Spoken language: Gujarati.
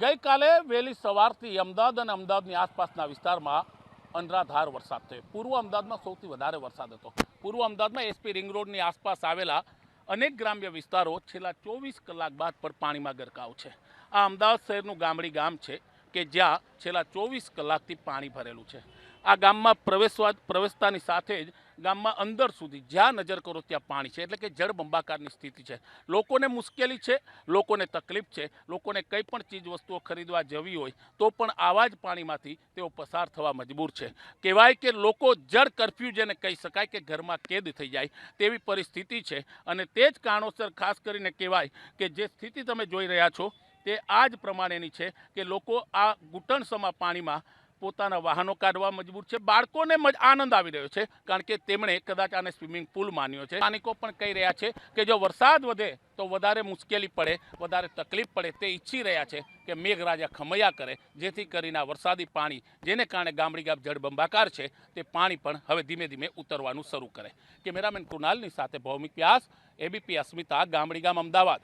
ગઈકાલે વહેલી સવારથી અમદાવાદ અને અમદાવાદની આસપાસના વિસ્તારમાં અનરાધાર વરસાદ થયો। પૂર્વ અમદાવાદમાં સૌથી વધારે વરસાદ હતો। પૂર્વ અમદાવાદમાં એસપી રિંગ રોડની આસપાસ આવેલા અનેક ગ્રામ્ય વિસ્તારો છેલ્લા 24 કલાક બાદ પણ પાણીમાં ગરકાવ છે। આ અમદાવાદ શહેરનું ગામડી ગામ છે કે જ્યાં છેલ્લા 24 કલાકથી પાણી ભરેલું છે। આ ગામમાં પ્રવેશતાની સાથે જ ગામમાં અંદર સુધી જ્યાં નજર કરો ત્યાં પાણી છે, એટલે કે જળબંબાકારની સ્થિતિ છે। લોકોને મુશ્કેલી છે, લોકોને તકલીફ છે, લોકોને કંઈ પણ ચીજ વસ્તુઓ ખરીદવા જવી હોય તો પણ આવા જ પાણીમાંથી તેઓ પસાર થવા મજબૂર છે। કહેવાય કે લોકો જળ કર્ફ્યુ જેને કહી શકાય કે ઘરમાં કેદ થઈ જાય તેવી પરિસ્થિતિ છે। અને તે જ કારણોસર ખાસ કરીને કહેવાય કે જે સ્થિતિ તમે જોઈ રહ્યા છો તે આ જ પ્રમાણેની છે કે લોકો આ ઘૂંટણસમા પાણીમાં પોતાના વાહનો કાઢવા મજબૂર છે। બાળકોને આનંદ આવી રહ્યો છે કારણ કે તેમણે કદાચ આને સ્વિમિંગ પુલ માન્યો છે। સ્થાનિકો પણ કહી રહ્યા છે કે જો વરસાદ વધે તો વધારે મુશ્કેલી પડે, વધારે તકલીફ પડે, તે ઈચ્છી રહ્યા છે કે મેઘરાજા ખમૈયા કરે, જેથી કરીને આ વરસાદી પાણી જેને કારણે ગામડી ગામ જળબંબાકાર છે તે પાણી પણ હવે ધીમે ધીમે ઉતરવાનું શરૂ કરે। કેમેરામેન કુનાલની સાથે ભૌમિક વ્યાસ, એબીપી અસ્મિતા, ગામડી ગામ, અમદાવાદ।